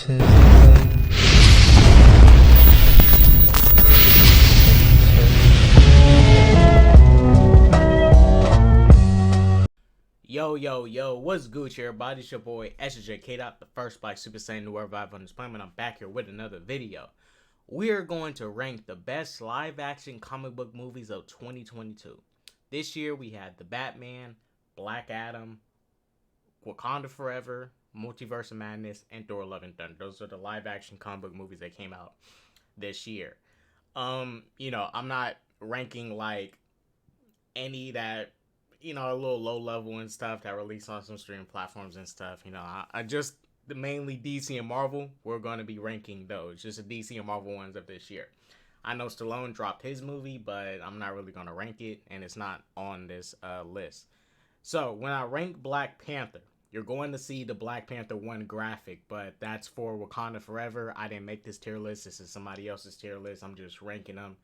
Yo, what's Gucci, everybody? It's your boy ssjk-dots, the first Black Super Saiyan to revive on this planet. I'm back here with another video. We are going to rank the best live-action comic book movies of 2022. This year we had The Batman, Black Adam, Wakanda Forever, Multiverse of Madness, and Thor: Love and Thunder. Those are the live-action comic book movies that came out this year. I'm not ranking like any that a little low level and stuff that release on some streaming platforms and stuff. I just mainly DC and Marvel. We're going to be ranking those, just the DC and Marvel ones of this year. I know Stallone dropped his movie, but I'm not really going to rank it, and it's not on this list. So when I rank Black Panther, you're going to see the Black Panther 1 graphic, but that's for Wakanda Forever. I didn't make this tier list. This is somebody else's tier list. I'm just ranking them.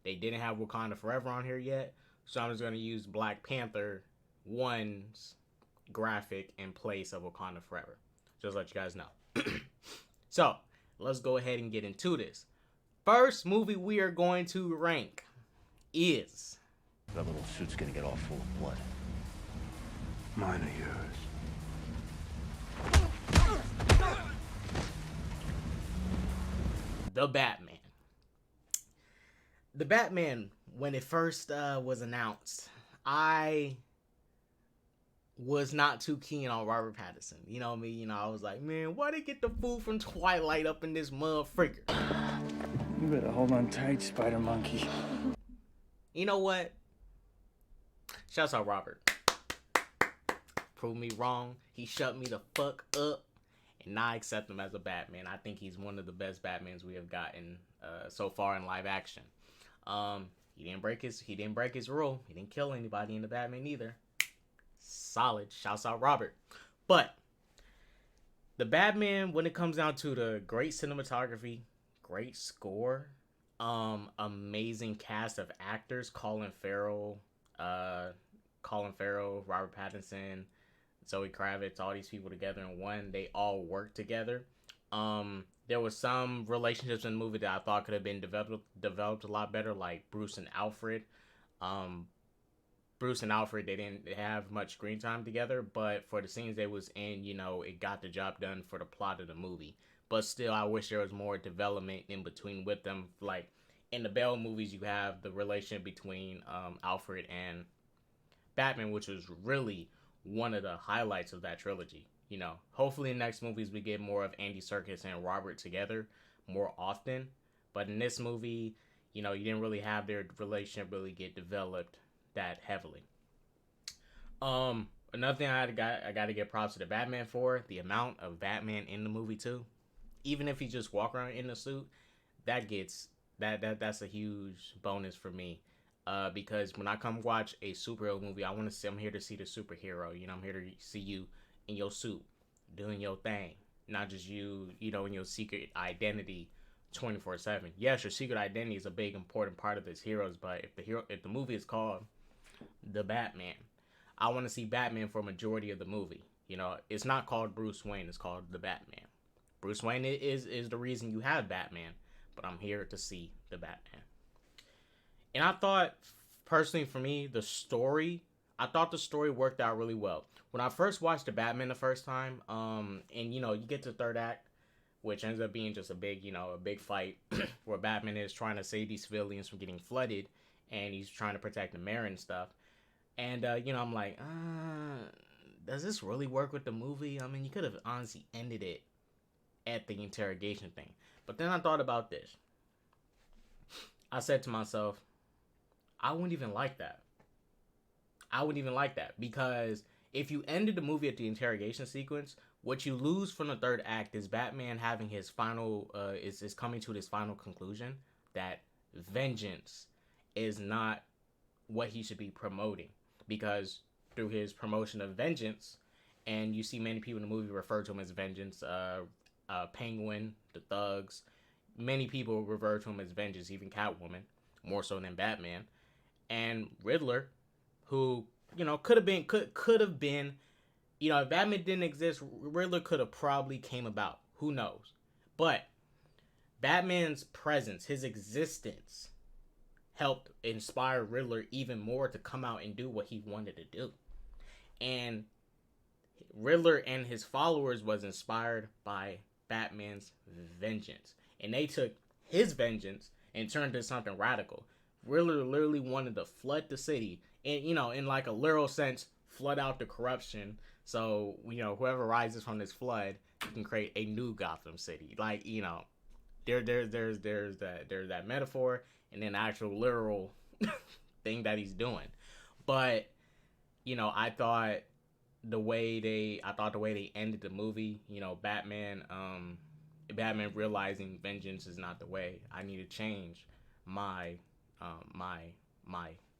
They didn't have Wakanda Forever on here yet, so I'm just going to use Black Panther 1's graphic in place of Wakanda Forever. Just to let you guys know. So, let's go ahead and get into this. First movie we are going to rank is... That little suit's gonna get all full of blood. Mine or yours? The Batman. The Batman, when it first was announced, I was not too keen on Robert Pattinson. You know me, I was like, man, why they get the fool from Twilight up in this motherfucker? You better hold on tight, Spider Monkey. You know what? Shouts out Robert. Proved me wrong. He shut me the fuck up. And now I accept him as a Batman. I think he's one of the best Batmans we have gotten so far in live action. He didn't break his rule. He didn't kill anybody in the Batman either. Solid. Shouts out Robert. But the Batman, when it comes down to the great cinematography, great score, amazing cast of actors, Colin Farrell, Robert Pattinson, Zoe Kravitz, all these people together in one. They all work together. There was some relationships in the movie that I thought could have been developed a lot better, like Bruce and Alfred. Bruce and Alfred, they didn't have much screen time together, but for the scenes they was in, it got the job done for the plot of the movie. But still, I wish there was more development in between with them. Like, in the Bale movies, you have the relationship between Alfred and Batman, which was really one of the highlights of that trilogy. Hopefully in the next movies we get more of Andy Serkis and Robert together more often. But in this movie, you didn't really have their relationship really get developed that heavily. Another thing I got to get props to the Batman for, the amount of Batman in the movie too. Even if he just walk around in the suit, that's a huge bonus for me. Because when I come watch a superhero movie, I'm here to see the superhero. I'm here to see you in your suit, doing your thing, not just you, in your secret identity 24/7. Yes, your secret identity is a big important part of this heroes, but if the movie is called The Batman, I want to see Batman for a majority of the movie. It's not called Bruce Wayne, it's called The Batman. Bruce Wayne is the reason you have Batman, but I'm here to see the Batman. And I thought, personally for me, the story worked out really well. When I first watched The Batman the first time, and you get to the third act, which ends up being just a big fight where Batman is trying to save these civilians from getting flooded, and he's trying to protect the mayor and stuff. And, I'm like, does this really work with the movie? I mean, you could have honestly ended it at the interrogation thing. But then I thought about this. I said to myself, I wouldn't even like that. Because if you ended the movie at the interrogation sequence, what you lose from the third act is Batman having his final, is coming to this final conclusion that vengeance is not what he should be promoting. Because through his promotion of vengeance, and you see many people in the movie refer to him as vengeance, Penguin, the thugs, many people refer to him as vengeance, even Catwoman, more so than Batman. And Riddler, who, could have been, if Batman didn't exist, Riddler could have probably came about. Who knows? But Batman's presence, his existence, helped inspire Riddler even more to come out and do what he wanted to do. And Riddler and his followers was inspired by Batman's vengeance. And they took his vengeance and turned it into something radical. Riddler literally wanted to flood the city. And, in like a literal sense, flood out the corruption. So, whoever rises from this flood can create a new Gotham City. Like, there's that metaphor and then actual literal thing that he's doing. But, I thought the way they ended the movie, Batman realizing vengeance is not the way. I need to change my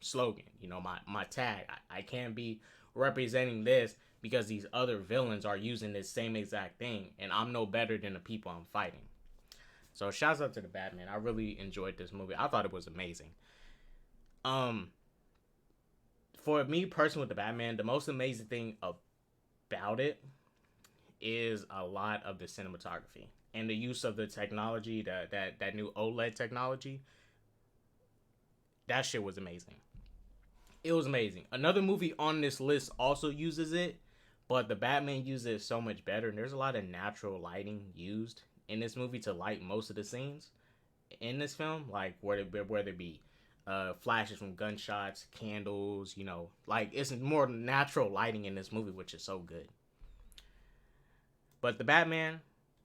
slogan, my tag. I can't be representing this because these other villains are using this same exact thing, and I'm no better than the people I'm fighting. So shouts out to the Batman. I really enjoyed this movie. I thought it was amazing. For me personally with the Batman, the most amazing thing about it is a lot of the cinematography and the use of the technology, that new OLED technology. That shit was amazing. It was amazing. Another movie on this list also uses it, but the Batman uses it so much better. And there's a lot of natural lighting used in this movie to light most of the scenes in this film, like whether it be flashes from gunshots, candles, like it's more natural lighting in this movie, which is so good. But the Batman,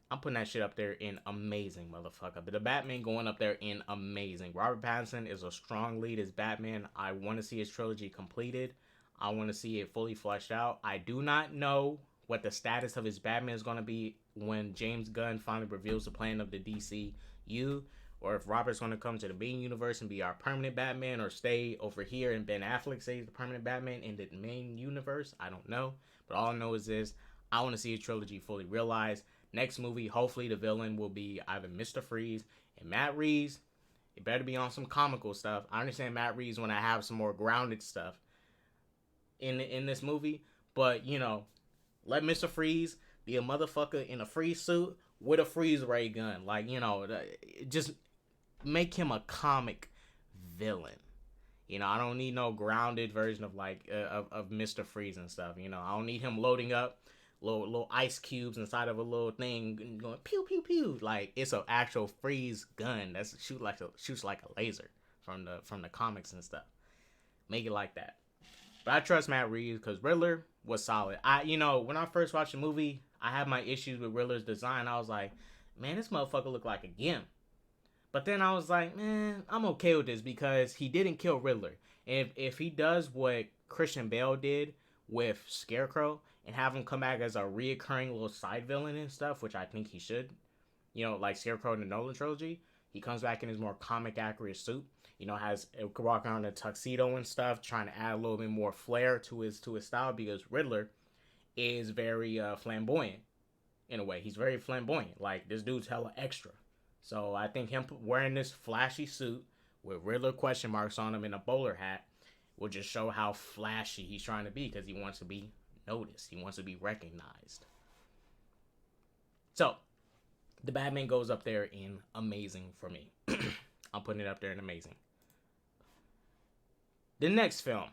I'm putting that shit up there in amazing, motherfucker. But the Batman going up there in amazing. Robert Pattinson is a strong lead as Batman. I want to see his trilogy completed. I want to see it fully fleshed out. I do not know what the status of his Batman is going to be when James Gunn finally reveals the plan of the DCU, or if Robert's going to come to the main universe and be our permanent Batman, or stay over here and Ben Affleck stays the permanent Batman in the main universe. I don't know. But all I know is this. I want to see his trilogy fully realized. Next movie, hopefully the villain will be either Mr. Freeze and Matt Reeves. It better be on some comical stuff. I understand Matt Reeves when I have some more grounded stuff in this movie. But, let Mr. Freeze be a motherfucker in a freeze suit with a freeze ray gun. Like, just make him a comic villain. I don't need no grounded version of of Mr. Freeze and stuff. I don't need him loading up little ice cubes inside of a little thing going pew pew pew. Like, it's an actual freeze gun that's shoots like a laser from the comics and stuff. Make it like that. But I trust Matt Reeves because Riddler was solid. When I first watched the movie, I had my issues with Riddler's design. I was like, man, this motherfucker look like a gimp. But then I was like, man, I'm okay with this because he didn't kill Riddler. And if he does what Christian Bale did with Scarecrow and have him come back as a reoccurring little side villain and stuff, which I think he should, like Scarecrow in the Nolan trilogy, he comes back in his more comic accurate suit, could walk around in a tuxedo and stuff, trying to add a little bit more flair to his style, because Riddler is very flamboyant in a way. He's very flamboyant. Like, this dude's hella extra. So I think him wearing this flashy suit with Riddler question marks on him in a bowler hat will just show how flashy he's trying to be, because he wants to be noticed. He wants to be recognized. So, the Batman goes up there in amazing for me. I'm putting it up there in amazing. The next film,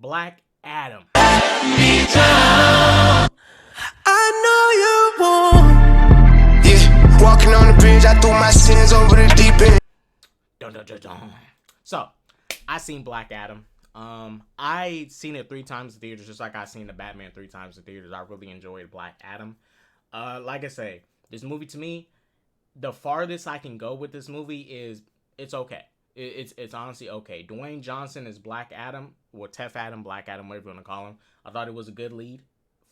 Black Adam. I know you won't. Yeah, walking on the bridge, I threw my sins over the deep end. Dun, dun, dun, dun. So, I seen Black Adam. I seen it 3 times in theaters, just like I seen the Batman 3 times in theaters. I really enjoyed Black Adam. Like I say, this movie to me, the farthest I can go with this movie is it's okay. It's honestly okay. Dwayne Johnson is Black Adam, or Tef Adam, Black Adam, whatever you want to call him. I thought it was a good lead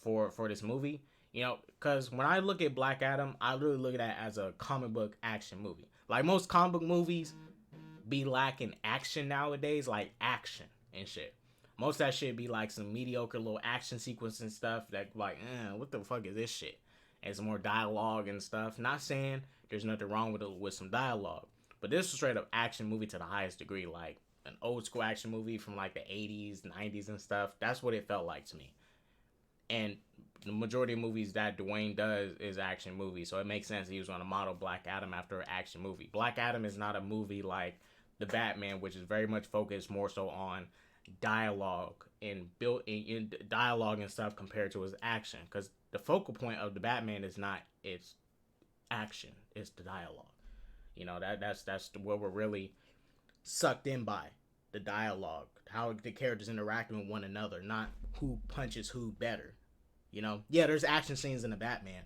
for this movie. Because when I look at Black Adam, I really look at that as a comic book action movie. Like, most comic book movies be lacking action nowadays, like action and shit. Most of that shit be like some mediocre little action sequence and stuff that like, what the fuck is this shit? And some more dialogue and stuff. Not saying there's nothing wrong with some dialogue, but this is straight up action movie to the highest degree, like an old school action movie from like the 80s, 90s and stuff. That's what it felt like to me. And the majority of movies that Dwayne does is action movies, so it makes sense he was going to model Black Adam after an action movie. Black Adam is not a movie like the Batman, which is very much focused more so on dialogue and built in dialogue and stuff compared to his action, because the focal point of the Batman is not its action, it's the dialogue. You know, that's what we're really sucked in by, the dialogue, how the characters interacting with one another, not who punches who better. You know, yeah, there's action scenes in the Batman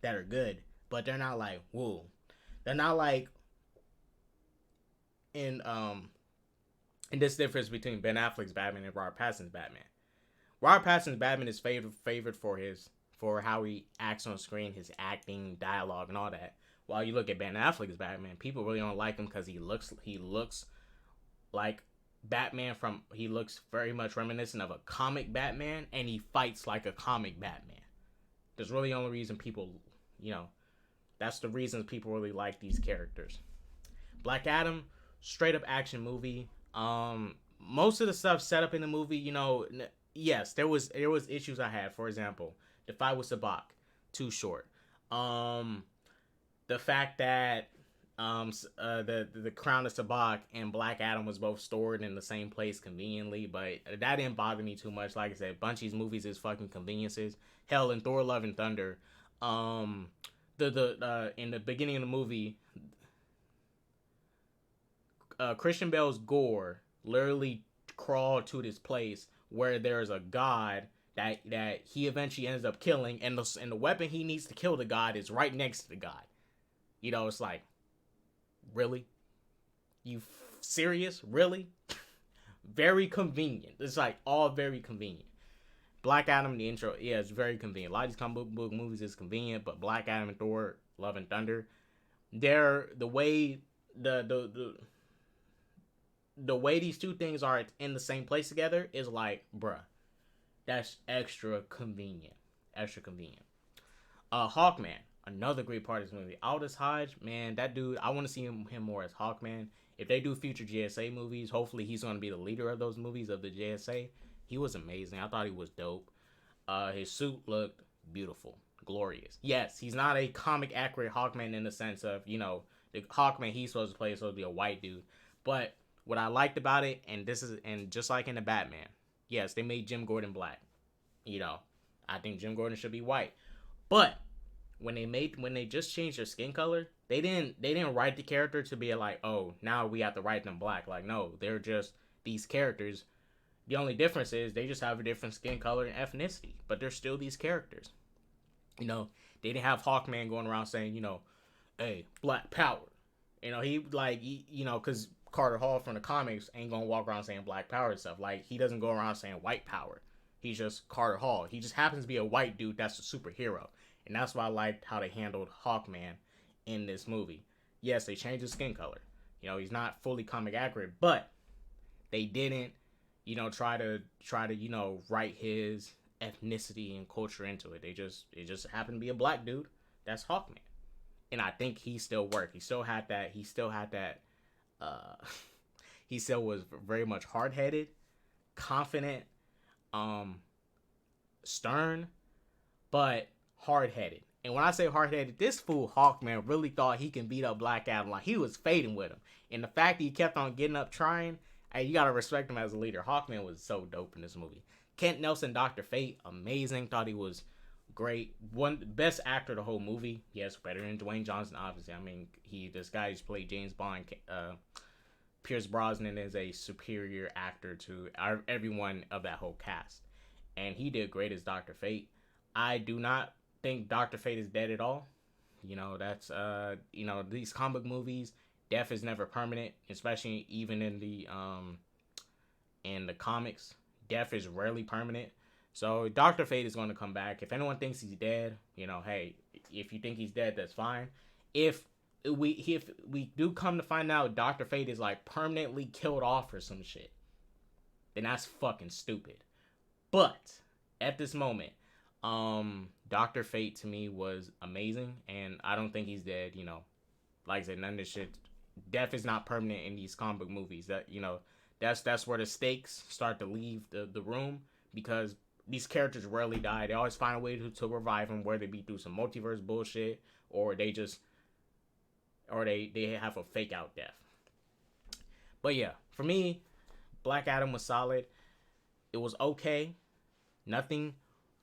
that are good, but they're not like, whoa. They're not like in this difference between Ben Affleck's Batman and Robert Pattinson's Batman. Robert Pattinson's Batman is favored for how he acts on screen, his acting, dialogue, and all that. While you look at Ben Affleck's Batman, people really don't like him because he looks like Batman he looks very much reminiscent of a comic Batman, and he fights like a comic Batman. There's really the only reason people, you know, that's the reasons people really like these characters. Black Adam, straight up action movie. Most of the stuff set up in the movie, you know, yes, there was issues I had. For example, the fight with Sabak, too short. The fact that the crown of Sabak and Black Adam was both stored in the same place conveniently, but that didn't bother me too much. Like I said, bunch of these movies is fucking conveniences. Hell, in Thor: Love and Thunder, in the beginning of the movie, Christian Bale's Gore literally crawled to this place where there's a god that he eventually ends up killing, and the weapon he needs to kill the god is right next to the god. You know, it's like, really? You serious? Really? Very convenient. It's like all very convenient. Black Adam, the intro, yeah, it's very convenient. A lot of these comic book movies is convenient, but Black Adam and Thor: Love and Thunder, the way these two things are in the same place together is like, bruh, that's extra convenient. Extra convenient. Hawkman, another great part of this movie. Aldous Hodge, man, that dude, I want to see him more as Hawkman. If they do future JSA movies, hopefully he's going to be the leader of those movies, of the JSA. He was amazing. I thought he was dope. His suit looked beautiful, glorious. Yes, he's not a comic accurate Hawkman in the sense of, you know, the Hawkman he's supposed to play is supposed to be a white dude. But what I liked about it, and just like in the Batman, yes, they made Jim Gordon black. You know, I think Jim Gordon should be white. But when they just changed their skin color, they didn't write the character to be like, oh, now we have to write them black. Like, no, they're just these characters. The only difference is they just have a different skin color and ethnicity, but they're still these characters. You know, they didn't have Hawkman going around saying, you know, hey, black power. You know, you know, because Carter Hall from the comics ain't gonna walk around saying black power and stuff. Like, he doesn't go around saying white power. He's just Carter Hall. He just happens to be a white dude that's a superhero. And that's why I liked how they handled Hawkman in this movie. Yes, they changed his skin color. You know, he's not fully comic accurate, but they didn't, you know, try to, you know, write his ethnicity and culture into it. It just happened to be a black dude. That's Hawkman. And I think he still worked. He still had that, he still was very much hard-headed, confident, stern, but hard-headed. And when I say hard-headed, this fool Hawkman really thought he can beat up Black Adam. Like, he was fading with him. And the fact that he kept on getting up trying, hey, you gotta respect him as a leader. Hawkman was so dope in this movie. Kent Nelson, Dr. Fate, amazing. Thought he was great. Best actor of the whole movie. Yes, better than Dwayne Johnson, obviously. I mean, this guy just played James Bond. Pierce Brosnan is a superior actor to everyone of that whole cast. And he did great as Dr. Fate. I do not think Dr. Fate is dead at all. You know, that's, you know, these comic movies, death is never permanent, especially even in the comics. Death is rarely permanent. So Dr. Fate is going to come back. If anyone thinks he's dead, you know, hey, if you think he's dead, that's fine. If we do come to find out Dr. Fate is like permanently killed off or some shit, then that's fucking stupid. But at this moment, Dr. Fate to me was amazing, and I don't think he's dead. You know, like I said, none of this shit. Death is not permanent in these comic book movies. That, you know, that's where the stakes start to leave the room, because these characters rarely die. They always find a way to revive them, whether it be through some multiverse bullshit or they have a fake out death. But yeah, for me, Black Adam was solid. It was okay. Nothing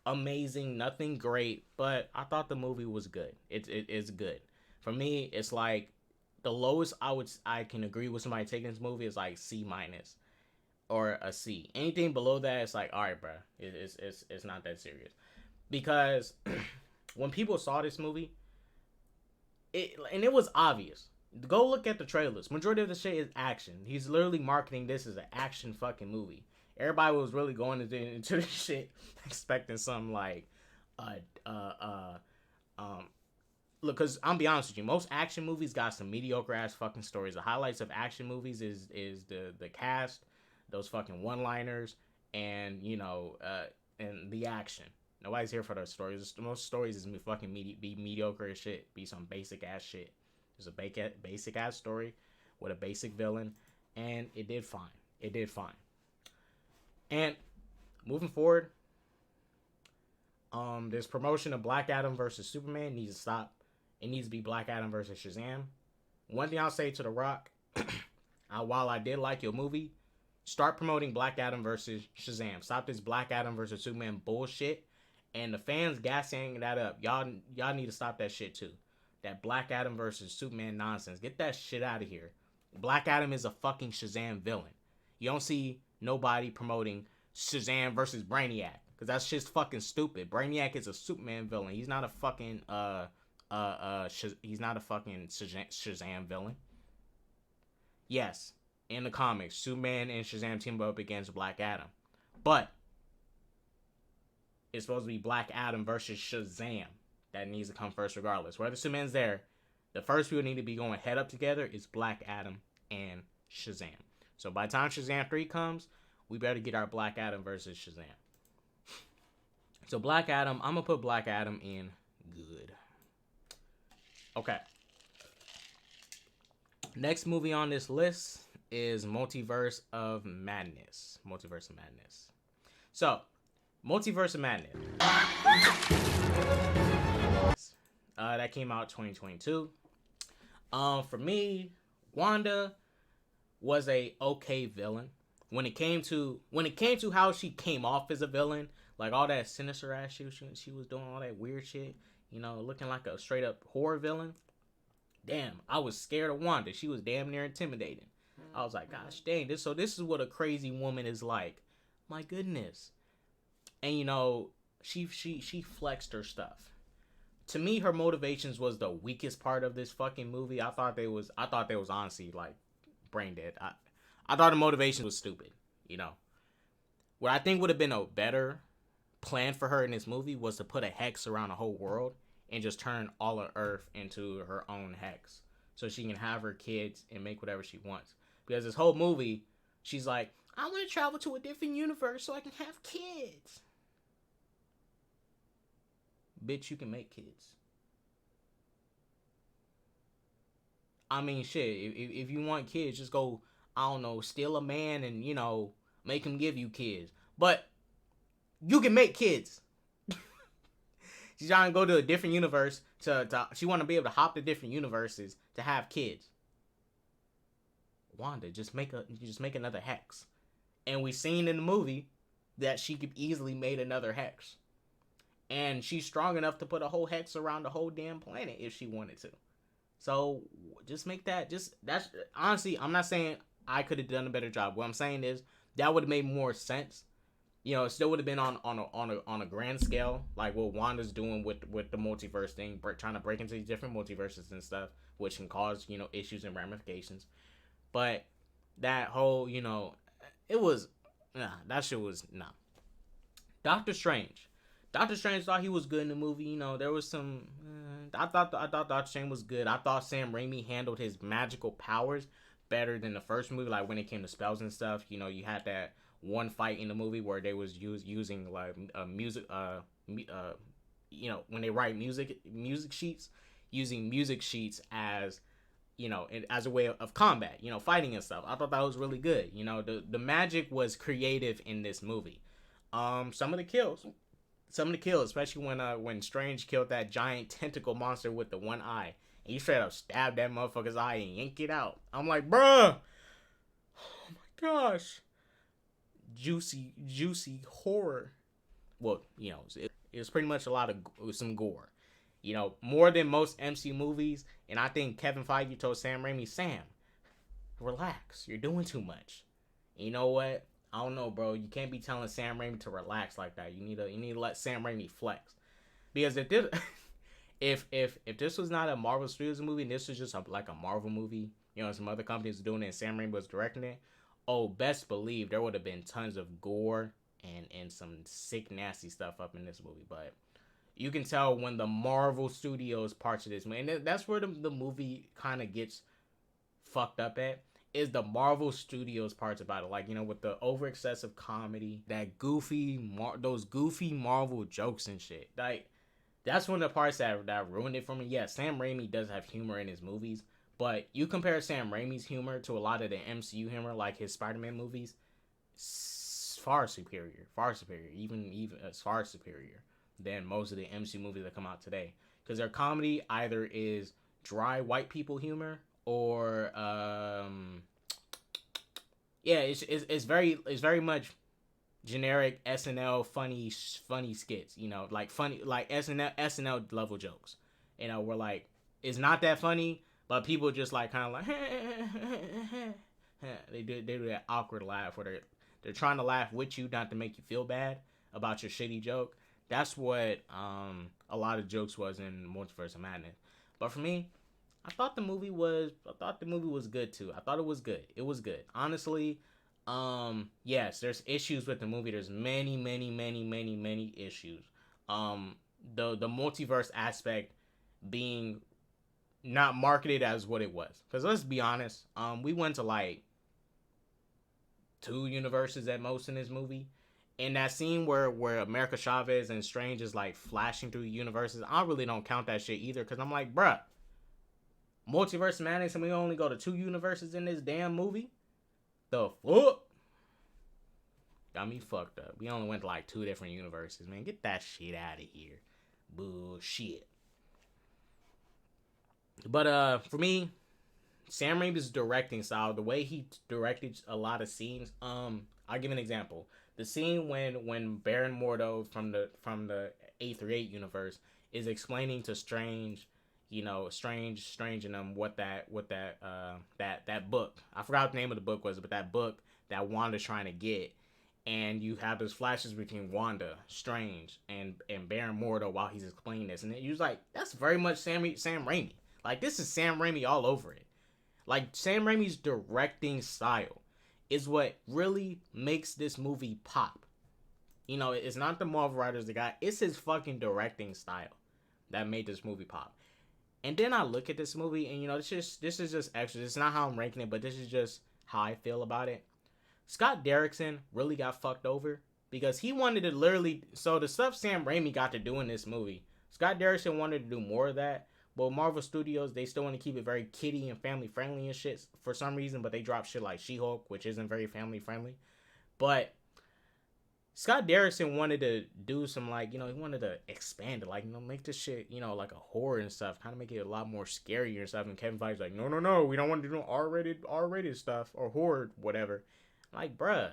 amazing, nothing great, but I thought the movie was good. It's good. For me, it's like the lowest I can agree with somebody taking this movie is like C- or a C. Anything below that, it's like, all right, bro, it's not that serious. Because when people saw this movie, it was obvious. Go look at the trailers. Majority of the shit is action. He's literally marketing this as an action fucking movie. Everybody was really going into this shit expecting something like, look, cause I'm be honest with you, most action movies got some mediocre ass fucking stories. The highlights of action movies is the cast, those fucking one-liners, and and the action. Nobody's here for those stories. Most stories is fucking be mediocre as shit. Be some basic ass shit. There's a basic ass story with a basic villain, and it did fine. It did fine. And moving forward, this promotion of Black Adam versus Superman needs to stop. It needs to be Black Adam versus Shazam. One thing I'll say to The Rock, while I did like your movie, start promoting Black Adam versus Shazam. Stop this Black Adam versus Superman bullshit. And the fans gassing that up. Y'all need to stop that shit too. That Black Adam versus Superman nonsense. Get that shit out of here. Black Adam is a fucking Shazam villain. You don't see nobody promoting Shazam versus Brainiac, because that's just fucking stupid. Brainiac is a Superman villain. He's not a fucking he's not a fucking Shazam villain. Yes, in the comics, Superman and Shazam team up against Black Adam, but it's supposed to be Black Adam versus Shazam. That needs to come first regardless. Whether Superman's there, the first people need to be going head up together is Black Adam and Shazam. So by the time Shazam 3 comes, we better get our Black Adam versus Shazam. So Black Adam, I'm going to put Black Adam in good. Okay. Next movie on this list is Multiverse of Madness. Multiverse of Madness. So, Multiverse of Madness. That came out 2022. For me, Wanda was a okay villain. When it came to how she came off as a villain, like all that sinister ass shit she was doing, all that weird shit, looking like a straight up horror villain. Damn, I was scared of Wanda. She was damn near intimidating. I was like, gosh dang, this is what a crazy woman is like. My goodness. And she flexed her stuff. To me, her motivations was the weakest part of this fucking movie. I thought they was honestly like brain dead. I thought the motivation was stupid. What I think would have been a better plan for her in this movie was to put a hex around the whole world and just turn all of Earth into her own hex, so she can have her kids and make whatever she wants. Because this whole movie, she's like, I want to travel to a different universe so I can have kids. Bitch, you can make kids. I mean, shit, if you want kids, just go, I don't know, steal a man and, make him give you kids. But you can make kids. She's trying to go to a different universe she want to be able to hop to different universes to have kids. Wanda, just make another hex. And we seen in the movie that she could easily made another hex. And she's strong enough to put a whole hex around the whole damn planet if she wanted to. So just make that. That's honestly, I'm not saying I could have done a better job. What I'm saying is that would have made more sense. It still would have been on a grand scale, like what Wanda's doing with the multiverse thing, trying to break into these different multiverses and stuff, which can cause issues and ramifications. But that whole it was that shit was nah. Doctor Strange thought he was good in the movie. There was some. I thought Doctor Strange was good. I thought Sam Raimi handled his magical powers better than the first movie. Like when it came to spells and stuff, you had that one fight in the movie where they was using like music. When they write music sheets, using music sheets as as a way of combat. Fighting and stuff. I thought that was really good. The magic was creative in this movie. Some of the kills, especially when Strange killed that giant tentacle monster with the one eye, and he straight up stabbed that motherfucker's eye and yanked it out. I'm like, bruh, oh my gosh, juicy horror. Well, you know, it was pretty much a lot of some gore. You know, more than most MCU movies. And I think Kevin Feige told Sam Raimi, Sam, relax. You're doing too much. And you know what? I don't know, bro. You can't be telling Sam Raimi to relax like that. You need to let Sam Raimi flex. Because if this if this was not a Marvel Studios movie, and this was just like a Marvel movie, you know, some other companies doing it and Sam Raimi was directing it, oh, best believe there would have been tons of gore and some sick, nasty stuff up in this movie. But you can tell when the Marvel Studios parts of this movie, and that's where the movie kind of gets fucked up at, is the Marvel Studios parts about it. Like, you know, with the over excessive comedy, those goofy Marvel jokes and shit. Like, that's one of the parts that ruined it for me. Yeah, Sam Raimi does have humor in his movies, but you compare Sam Raimi's humor to a lot of the MCU humor, like his Spider-Man movies, far superior, even far superior than most of the MCU movies that come out today. Because their comedy either is dry white people humor or it's very much generic SNL funny skits, you know, like funny, like SNL level jokes, you know, where like it's not that funny, but people just like kind of like they do that awkward laugh where they're trying to laugh with you, not to make you feel bad about your shitty joke. That's what a lot of jokes was in Multiverse of Madness. But for me, I thought the movie was good too. I thought it was good. It was good. Honestly, yes, there's issues with the movie. There's many issues. The multiverse aspect being not marketed as what it was. Because let's be honest, we went to like 2 universes at most in this movie. And that scene where America Chavez and Strange is like flashing through universes, I really don't count that shit either. Because I'm like, bruh, Multiverse of Madness, and we only go to 2 universes in this damn movie? The fuck? Got me fucked up. We only went to like 2 different universes, man. Get that shit out of here. Bullshit. But for me, Sam Raimi's directing style, the way he directed a lot of scenes, I'll give an example. The scene when Baron Mordo from the A38 universe is explaining to Strange, you know, Strange and them what that book, I forgot what the name of the book was, but that book that Wanda's trying to get, and you have those flashes between Wanda, Strange, and Baron Mordo while he's explaining this, and he was like, that's very much Sam Raimi. Like, this is Sam Raimi all over it. Like, Sam Raimi's directing style is what really makes this movie pop. You know, it's not the Marvel writers that got, it's his fucking directing style that made this movie pop. And then I look at this movie, and you know, this is just extra. It's not how I'm ranking it, but this is just how I feel about it. Scott Derrickson really got fucked over because he wanted to literally, so the stuff Sam Raimi got to do in this movie, Scott Derrickson wanted to do more of that. But Marvel Studios, they still want to keep it very kiddie and family friendly and shit for some reason. But they drop shit like She-Hulk, which isn't very family friendly. But Scott Derrickson wanted to do some, like, you know, he wanted to expand it, like, you know, make this shit, you know, like a horror and stuff, kind of make it a lot more scary and stuff. And Kevin Feige's like, no, we don't want to do R-rated stuff or horror, whatever. I'm like, bruh,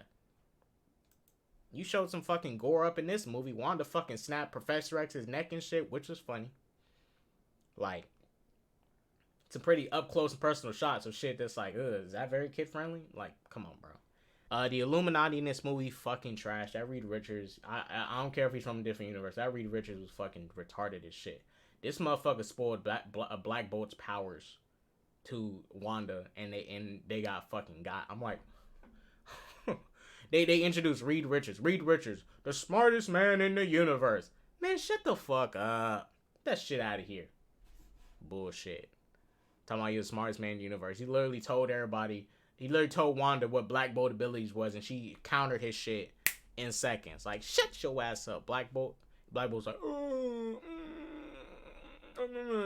you showed some fucking gore up in this movie. Wanda fucking snapped Professor X's neck and shit, which was funny. Like, it's a pretty up close and personal shot, so shit that's like, is that very kid friendly? Like, come on, bro. The Illuminati in this movie fucking trash. That Reed Richards, I don't care if he's from a different universe. That Reed Richards was fucking retarded as shit. This motherfucker spoiled Black Bolt's powers to Wanda, and they got fucking got. I'm like, they introduced Reed Richards, the smartest man in the universe. Man, shut the fuck up. Get that shit out of here. Bullshit. Talking about you're the smartest man in the universe. He literally told Wanda what Black Bolt abilities was, and she countered his shit in seconds. Like, shut your ass up, Black Bolt. Black Bolt's like,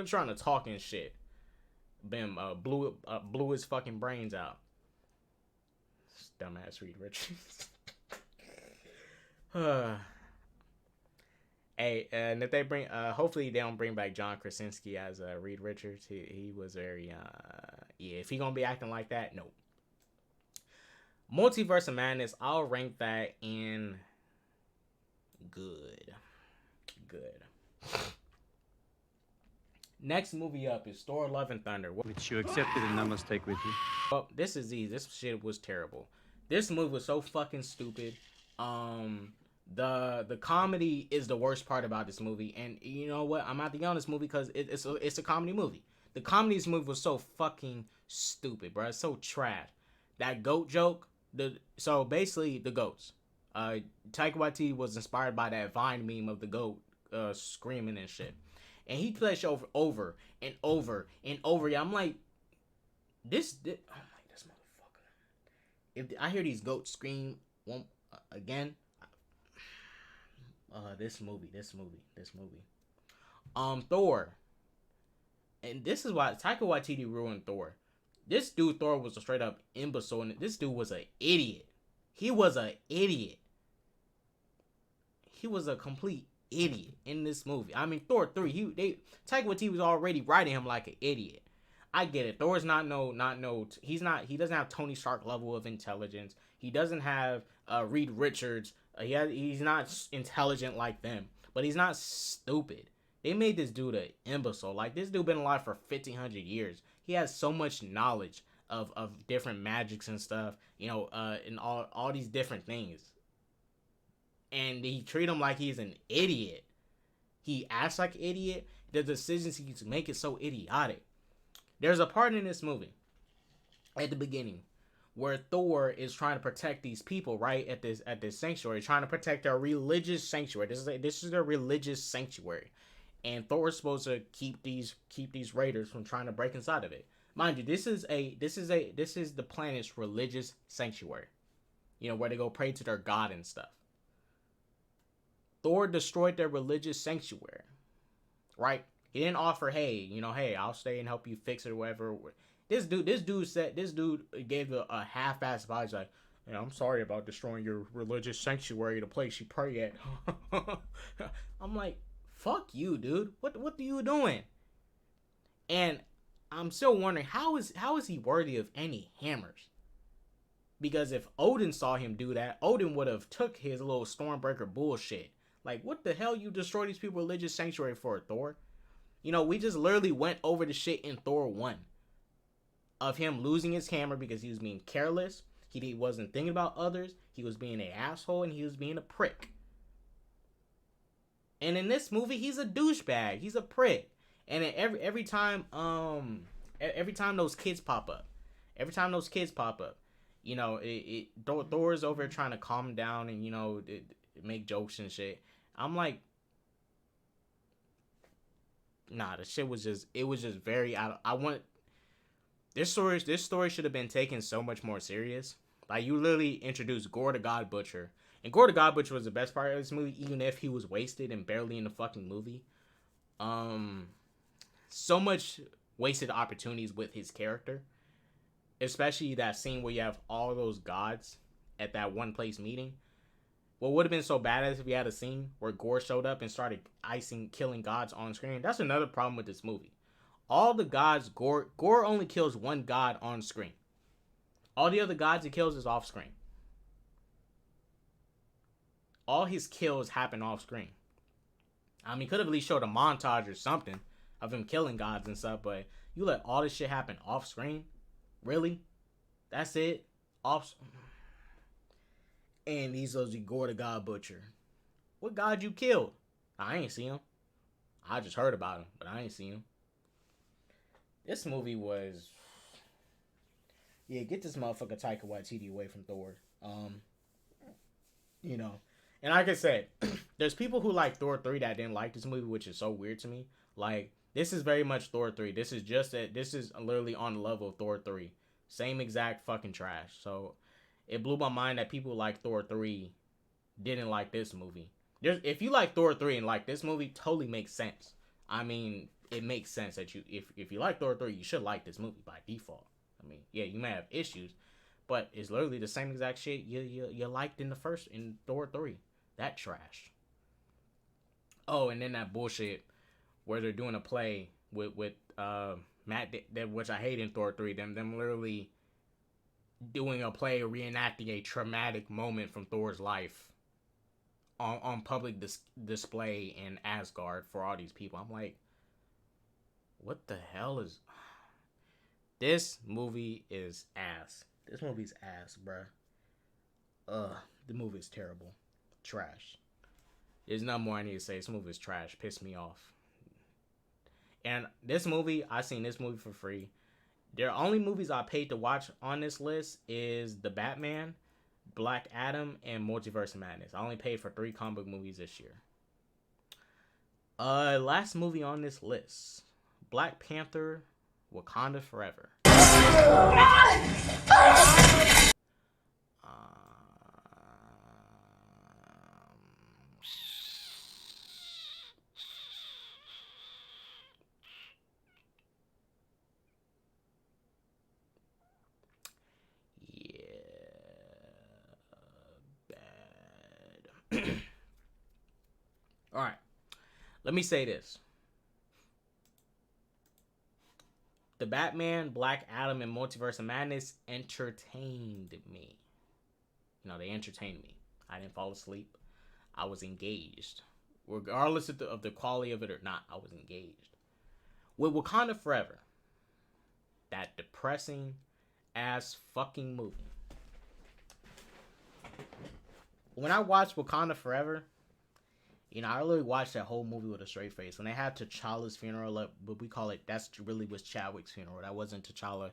trying to talk and shit. Bam, blew his fucking brains out. Dumbass Reed Richards. Hey, and if they bring, hopefully they don't bring back John Krasinski as Reed Richards. He was very, yeah. If he gonna be acting like that, no. Multiverse of Madness, I'll rank that in good. Next movie up is Thor: Love and Thunder, which you accepted and I must take with you. Well, this is easy. This shit was terrible. This movie was so fucking stupid. The comedy is the worst part about this movie, and you know what? I'm not to get on this movie because it's a comedy movie. The comedy of this movie was so fucking stupid, bro. It's so trash. That goat joke. So basically the goats. Taika Waititi was inspired by that Vine meme of the goat screaming and shit, and he plays over and over and over. Yeah, I'm like, this oh my, this motherfucker. If I hear these goats scream again, this movie. Thor, and this is why Taika Waititi ruined Thor. This dude Thor was a straight up imbecile, and this dude was an idiot. He was an idiot. He was a complete idiot in this movie. I mean, Thor 3, Taika Waititi was already writing him like an idiot. I get it. Thor's he doesn't have Tony Stark level of intelligence. He doesn't have Reed Richards. He's not intelligent like them, but he's not stupid. They made this dude an imbecile. Like, this dude been alive for 1,500 years. He has so much knowledge of different magics and stuff, you know, and all these different things. And he treat him like he's an idiot. He acts like an idiot. The decisions he make it so idiotic. There's a part in this movie at the beginning where Thor is trying to protect these people, right, at this sanctuary, trying to protect their religious sanctuary. This is their religious sanctuary, and Thor is supposed to keep these raiders from trying to break inside of it. Mind you, this is the planet's religious sanctuary, you know, where they go pray to their god and stuff. Thor destroyed their religious sanctuary, right? He didn't offer, hey, I'll stay and help you fix it or whatever. This dude gave a half-assed apology, like, I'm sorry about destroying your religious sanctuary, the place you pray at. I'm like, fuck you, dude. What are you doing? And I'm still wondering, how is he worthy of any hammers? Because if Odin saw him do that, Odin would have took his little Stormbreaker bullshit. Like, what the hell you destroy these people's religious sanctuary for, Thor? You know, we just literally went over the shit in Thor 1. Of him losing his hammer because he was being careless. He wasn't thinking about others. He was being an asshole and he was being a prick. And in this movie, he's a douchebag. He's a prick. And every time those kids pop up, you know, Thor's over trying to calm him down and, you know, make jokes and shit. I'm like, nah, the shit was just very this story should have been taken so much more serious. Like, you literally introduced Gore the God Butcher. And Gore the God Butcher was the best part of this movie, even if he was wasted and barely in the fucking movie. So much wasted opportunities with his character. Especially that scene where you have all those gods at that one place meeting. What would have been so badass if we had a scene where Gore showed up and started killing gods on screen. That's another problem with this movie. All the gods, Gore only kills one god on screen. All the other gods he kills is off screen. All his kills happen off screen. I mean, he could have at least showed a montage or something of him killing gods and stuff, but you let all this shit happen off screen? Really? That's it? And he's supposed to be Gore the God Butcher. What god you killed? I ain't seen him. I just heard about him, but I ain't seen him. This movie was... Yeah, get this motherfucker Taika Waititi away from Thor. You know. And like I said, there's people who like Thor 3 that didn't like this movie, which is so weird to me. Like, this is very much Thor 3. This is literally on the level of Thor 3. Same exact fucking trash. So, it blew my mind that people like Thor 3 didn't like this movie. If you like Thor 3 and like this movie, totally makes sense. I mean, it makes sense that if you like Thor 3, you should like this movie by default. I mean, yeah, you may have issues, but it's literally the same exact shit you liked in Thor 3. That trash. Oh, and then that bullshit where they're doing a play with Matt, which I hate in Thor 3. Them literally doing a play reenacting a traumatic moment from Thor's life on public display in Asgard for all these people. I'm like, what the hell is... This movie is ass. This movie's ass, bruh. The movie is terrible. Trash. There's nothing more I need to say. This movie is trash. Pissed me off. And this movie, I seen this movie for free. The only movies I paid to watch on this list is The Batman, Black Adam, and Multiverse of Madness. I only paid for 3 comic book movies this year. Last movie on this list, Black Panther, Wakanda Forever. All right, let me say this. The Batman, Black Adam, and Multiverse of Madness entertained me. You know, they entertained me. I didn't fall asleep. I was engaged. Regardless of the quality of it or not, I was engaged. With Wakanda Forever, that depressing ass fucking movie. When I watched Wakanda Forever, you know, I really watched that whole movie with a straight face. When they had T'Challa's funeral, but we call it, that's really was Chadwick's funeral. That wasn't T'Challa.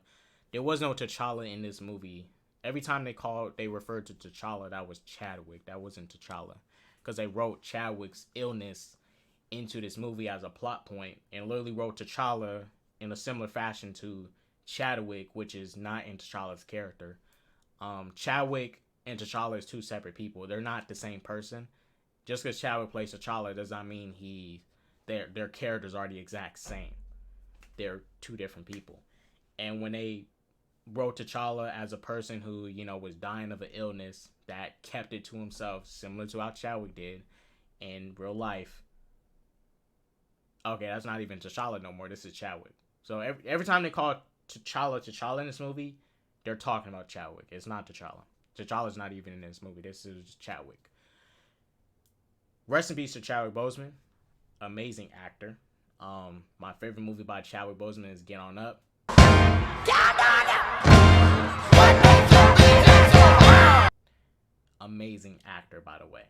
There was no T'Challa in this movie. Every time they referred to T'Challa, that was Chadwick. That wasn't T'Challa. Because they wrote Chadwick's illness into this movie as a plot point, and literally wrote T'Challa in a similar fashion to Chadwick, which is not in T'Challa's character. Chadwick and T'Challa is 2 separate people. They're not the same person. Just because Chadwick plays T'Challa does not mean their characters are the exact same. They're 2 different people. And when they wrote T'Challa as a person who, you know, was dying of an illness that kept it to himself, similar to how Chadwick did in real life. Okay, that's not even T'Challa no more. This is Chadwick. So every time they call T'Challa in this movie, they're talking about Chadwick. It's not T'Challa. T'Challa's not even in this movie. This is Chadwick. Rest in peace to Chadwick Boseman. Amazing actor. My favorite movie by Chadwick Boseman is Get On Up. Amazing actor, by the way.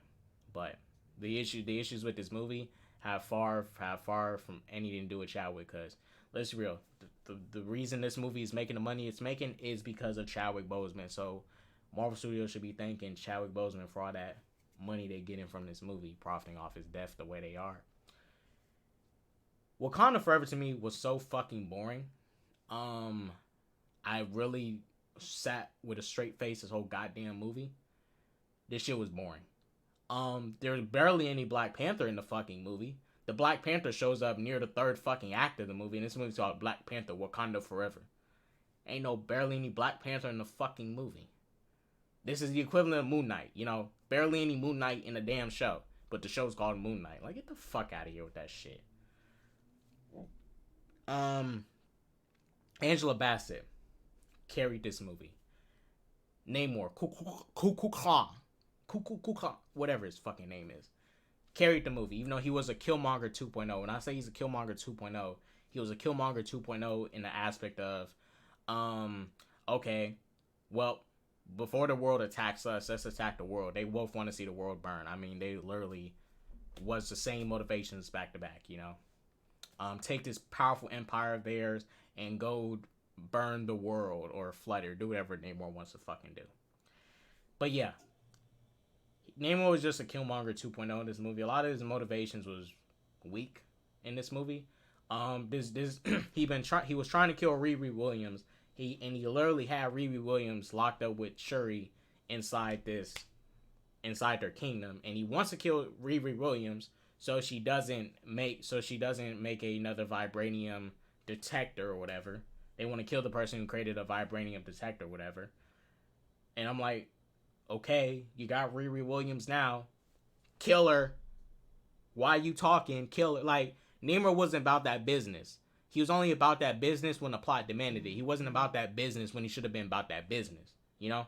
But the issues with this movie have far from anything to do with Chadwick. Because let's be real, the reason this movie is making the money it's making is because of Chadwick Boseman. So Marvel Studios should be thanking Chadwick Boseman for all that money they're getting from this movie, profiting off his death the way they are. Wakanda Forever to me was so fucking boring. I really sat with a straight face this whole goddamn movie. This shit was boring. There's barely any Black Panther in the fucking movie. The Black Panther shows up near the 3rd fucking act of the movie, and this movie's called Black Panther Wakanda Forever. Ain't no barely any Black Panther in the fucking movie. This is the equivalent of Moon Knight, you know? Barely any Moon Knight in a damn show. But the show's called Moon Knight. Like, get the fuck out of here with that shit. Angela Bassett carried this movie. Namor, whatever his fucking name is, carried the movie, even though he was a Killmonger 2.0. When I say he's a Killmonger 2.0, he was a Killmonger 2.0 in the aspect of, okay, well, before the world attacks us, let's attack the world. They both want to see the world burn. I mean, they literally was the same motivations back to back, you know? Take this powerful empire of theirs and go burn the world or flood it, do whatever Namor wants to fucking do. But yeah, Namor was just a Killmonger 2.0 in this movie. A lot of his motivations was weak in this movie. He was trying to kill Riri Williams. He literally had Riri Williams locked up with Shuri inside their kingdom, and he wants to kill Riri Williams so she doesn't make another vibranium detector or whatever. They want to kill the person who created a vibranium detector or whatever. And I'm like, okay, you got Riri Williams now. Killer. Why you talking? Killer. Like, Namor wasn't about that business. He was only about that business when the plot demanded it. He wasn't about that business when he should have been about that business. You know?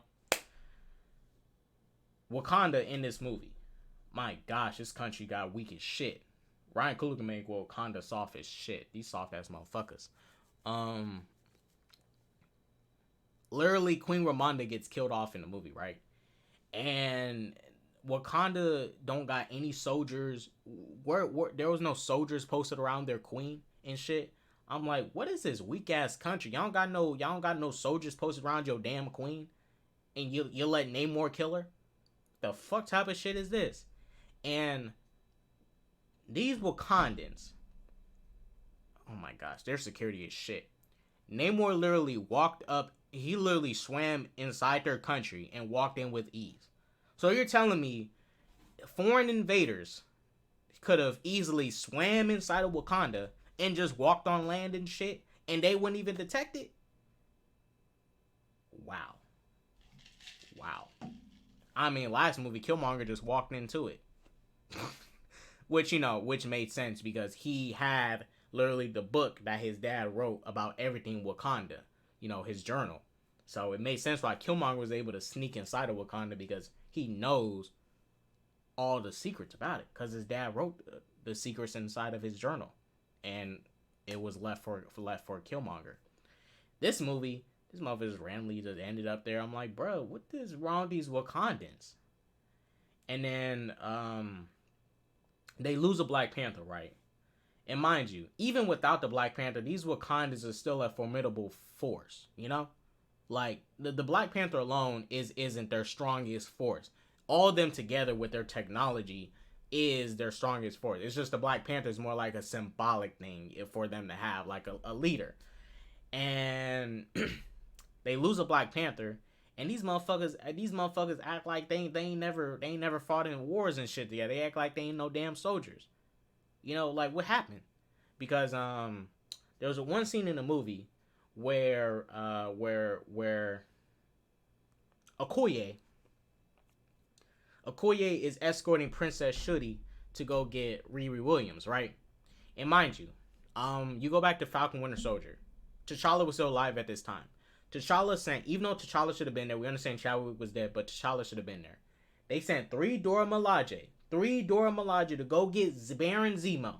Wakanda in this movie. My gosh, this country got weak as shit. Ryan Coogler can make Wakanda soft as shit. These soft ass motherfuckers. Literally, Queen Ramonda gets killed off in the movie, right? And Wakanda don't got any soldiers. Where there was no soldiers posted around their queen and shit. I'm like, what is this weak ass country? Y'all don't got no soldiers posted around your damn queen, and you let Namor kill her? The fuck type of shit is this? And these Wakandans, oh my gosh, their security is shit. Namor literally walked up. He literally swam inside their country and walked in with ease. So you're telling me foreign invaders could have easily swam inside of Wakanda and just walked on land and shit, and they wouldn't even detect it? Wow. I mean, last movie, Killmonger just walked into it. Which made sense because he had literally the book that his dad wrote about everything Wakanda. His journal. So it made sense why Killmonger was able to sneak inside of Wakanda, because he knows all the secrets about it. Because his dad wrote the secrets inside of his journal. And it was left for Killmonger. This movie, this motherfucker randomly just ended up there. I'm like, bro, what is wrong with these Wakandans? And then they lose a Black Panther, right? And mind you, even without the Black Panther, these Wakandans are still a formidable force, Like, the Black Panther alone isn't their strongest force. All of them together with their technology is their strongest force. It's just the Black Panther is more like a symbolic thing for them to have, like a leader. And they lose a Black Panther, and these motherfuckers act like they ain't never fought in wars and shit together. They act like they ain't no damn soldiers. Like, what happened? Because there was one scene in the movie where Okoye is escorting Princess Shuri to go get Riri Williams, right? And mind you, you go back to Falcon Winter Soldier. T'Challa was still alive at this time. T'Challa sent, even though T'Challa should have been there, we understand Chadwick was dead, but T'Challa should have been there. They sent three Dora Milaje to go get Baron Zemo.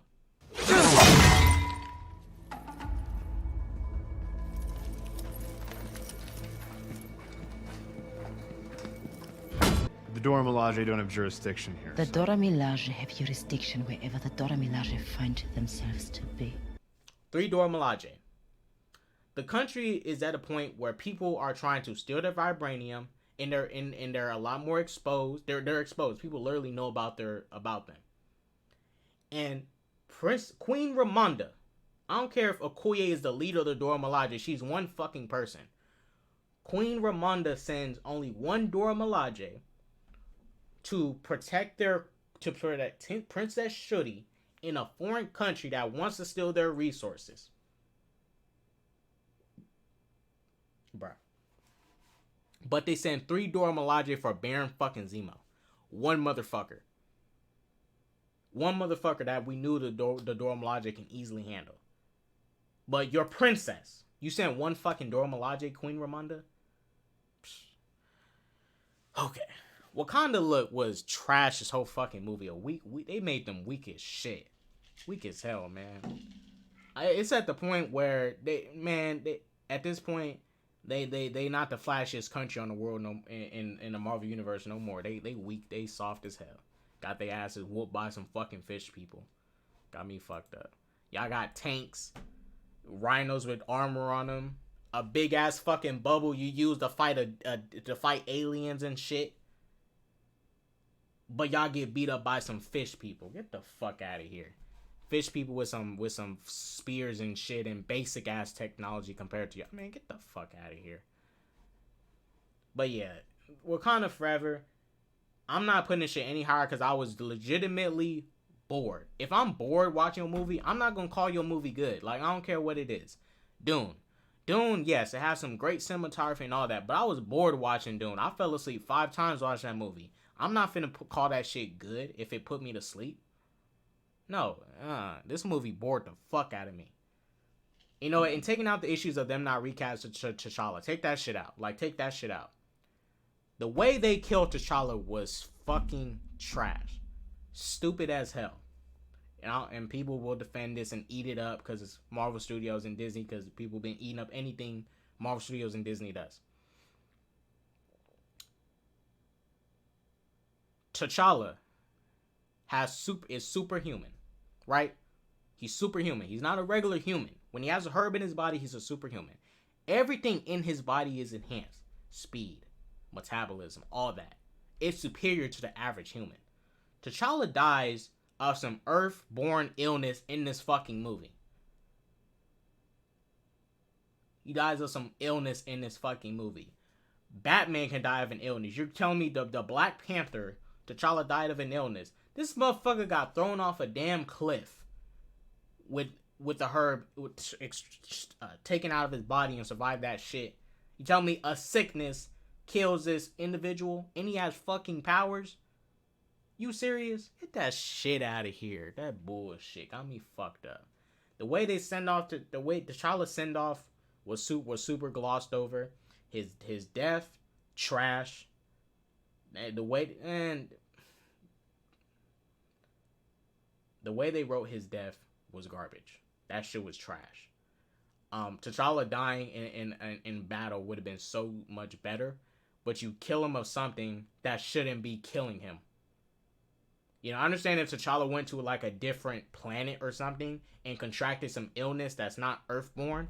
The Dora Milaje don't have jurisdiction here. The Dora Milaje have jurisdiction wherever the Dora Milaje find themselves to be. Three Dora Milaje. The country is at a point where people are trying to steal their vibranium, and they're a lot more exposed. They're exposed. People literally know about them. And Queen Ramonda, I don't care if Okoye is the leader of the Dora Milaje, she's one fucking person. Queen Ramonda sends only one Dora Milaje to protect Princess Shuri in a foreign country that wants to steal their resources. Bruh. But they send three Dora Milaje for Baron fucking Zemo. One motherfucker that we knew the Dora Milaje can easily handle. But your princess, you sent one fucking Dora Milaje, Queen Ramonda? Okay. Wakanda was trash this whole fucking movie. They made them weak as shit. Weak as hell, man. It's at the point where at this point, they not the flashiest country on the world in the Marvel universe no more. They weak, they soft as hell. Got their asses whooped by some fucking fish people. Got me fucked up. Y'all got tanks, rhinos with armor on them, a big ass fucking bubble you use to fight aliens and shit. But y'all get beat up by some fish people. Get the fuck out of here. Fish people with some spears and shit and basic ass technology compared to y'all. Man, get the fuck out of here. But yeah, Wakanda Forever. I'm not putting this shit any higher because I was legitimately bored. If I'm bored watching a movie, I'm not gonna call your movie good. Like, I don't care what it is. Dune, yes, it has some great cinematography and all that, but I was bored watching Dune. I fell asleep 5 times watching that movie. I'm not finna call that shit good if it put me to sleep. No, this movie bored the fuck out of me. You know, and taking out the issues of them not recasting T'Challa, take that shit out. Like, take that shit out. The way they killed T'Challa was fucking trash. Stupid as hell. And people will defend this and eat it up because it's Marvel Studios and Disney, because people been eating up anything Marvel Studios and Disney does. T'Challa is superhuman, right? He's superhuman. He's not a regular human. When he has a herb in his body, he's a superhuman. Everything in his body is enhanced. Speed, metabolism, all that. It's superior to the average human. T'Challa dies of some Earth-born illness in this fucking movie. He dies of some illness in this fucking movie. Batman can die of an illness. You're telling me the Black Panther, T'Challa, died of an illness. This motherfucker got thrown off a damn cliff with the herb taken out of his body and survived that shit. You tell me a sickness kills this individual and he has fucking powers? You serious? Get that shit out of here. That bullshit got me fucked up. The way they send off, the way T'Challa send off was super glossed over. His death, trash. The way they wrote his death was garbage. That shit was trash. T'Challa dying in battle would have been so much better, but you kill him of something that shouldn't be killing him. You know, I understand if T'Challa went to like a different planet or something and contracted some illness that's not Earthborn.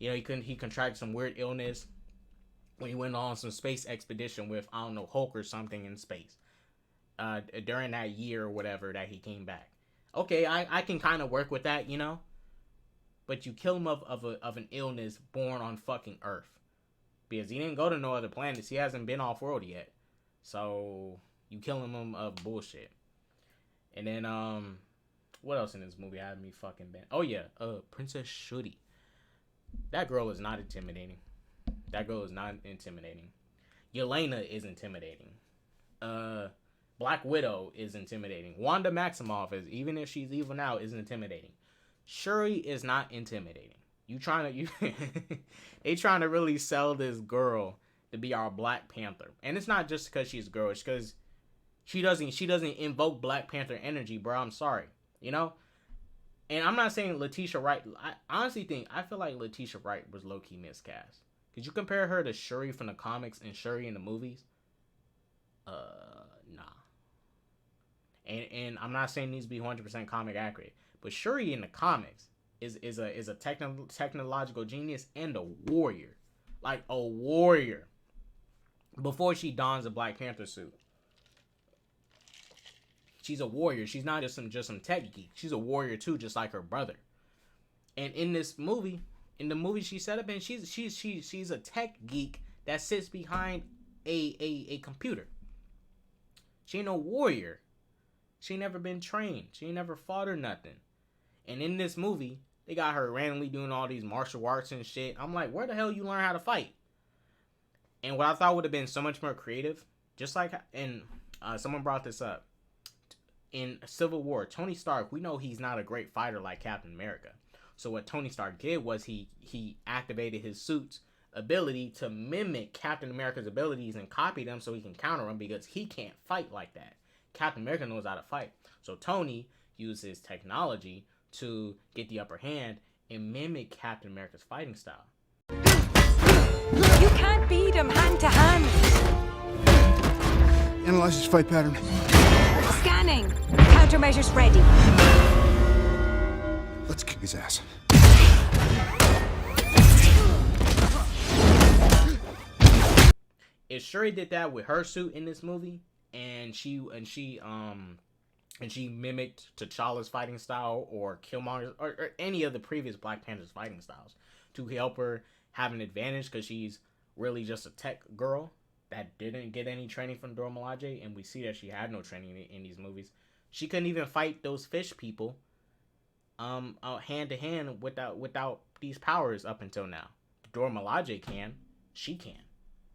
You know, he contracted some weird illness when he went on some space expedition with, I don't know, Hulk or something in space. During that year or whatever that he came back. Okay, I can kind of work with that, you know. But you kill him of an illness born on fucking Earth. Because he didn't go to no other planets. He hasn't been off-world yet. So, you killing him of bullshit. And then, what else in this movie had me fucking bent? Oh, yeah, Princess Shuri. That girl is not intimidating. Yelena is intimidating. Black Widow is intimidating. Wanda Maximoff, even if she's evil now, is intimidating. Shuri is not intimidating. They trying to really sell this girl to be our Black Panther. And it's not just because she's a girl. It's because she doesn't invoke Black Panther energy, bro. I'm sorry. You know? And I'm not saying Letitia Wright. I honestly feel like Letitia Wright was low-key miscast. Could you compare her to Shuri from the comics and Shuri in the movies? Nah. And I'm not saying it needs to be 100% comic accurate, but Shuri in the comics is a technological genius and a warrior. Like a warrior. Before she dons a Black Panther suit. She's a warrior. She's not just some tech geek. She's a warrior too, just like her brother. And in this movie, she set up, and she's a tech geek that sits behind a computer. She ain't no warrior. She ain't never been trained. She ain't never fought or nothing. And in this movie, they got her randomly doing all these martial arts and shit. I'm like, where the hell you learn how to fight? And what I thought would have been so much more creative, just like, and someone brought this up. In Civil War, Tony Stark, we know he's not a great fighter like Captain America. So what Tony Stark did was he activated his suit's ability to mimic Captain America's abilities and copy them so he can counter them, because he can't fight like that. Captain America knows how to fight. So Tony uses technology to get the upper hand and mimic Captain America's fighting style. You can't beat him hand to hand. Analyze his fight pattern. Scanning. Countermeasures ready. Let's kick his ass. If Shuri did that with her suit in this movie, and she mimicked T'Challa's fighting style or Killmonger's or any of the previous Black Panther's fighting styles to help her have an advantage, because she's really just a tech girl that didn't get any training from Dora Milaje, and we see that she had no training in these movies. She couldn't even fight those fish people hand to hand without these powers up until now. Dora Milaje can. She can.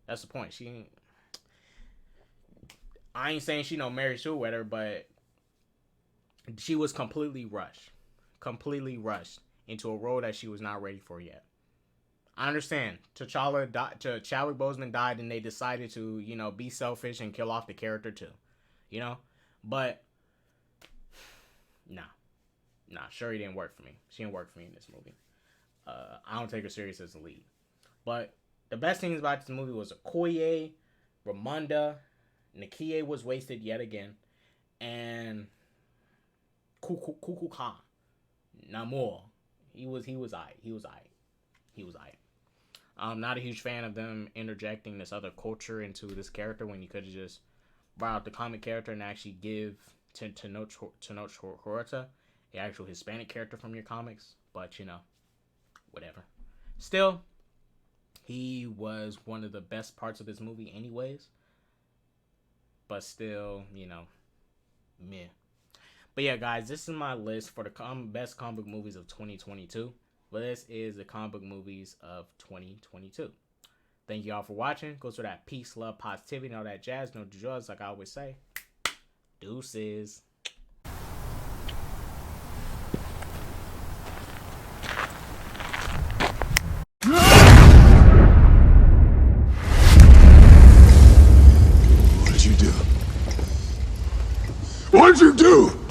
That's the point. She ain't... I ain't saying she no Mary Sue with her, but she was completely rushed into a role that she was not ready for yet. I understand. Chadwick Boseman died, and they decided to, you know, be selfish and kill off the character too, you know. But nah, Shuri didn't work for me. She didn't work for me in this movie. I don't take her serious as a lead. But the best things about this movie was Okoye, Ramonda, Nakia was wasted yet again, and Kukulkan, Namor. He was aight. I'm not a huge fan of them interjecting this other culture into this character when you could have just brought out the comic character and actually give Tenoch Huerta, the actual Hispanic character from your comics. But, you know, whatever. Still, he was one of the best parts of this movie anyways. But still, you know, meh. But yeah, guys, this is my list for the best comic book movies of 2022. This is the comic book movies of 2022. Thank you all for watching. Go to that peace, love, positivity, and all that jazz. No drugs, like I always say. Deuces. What did you do?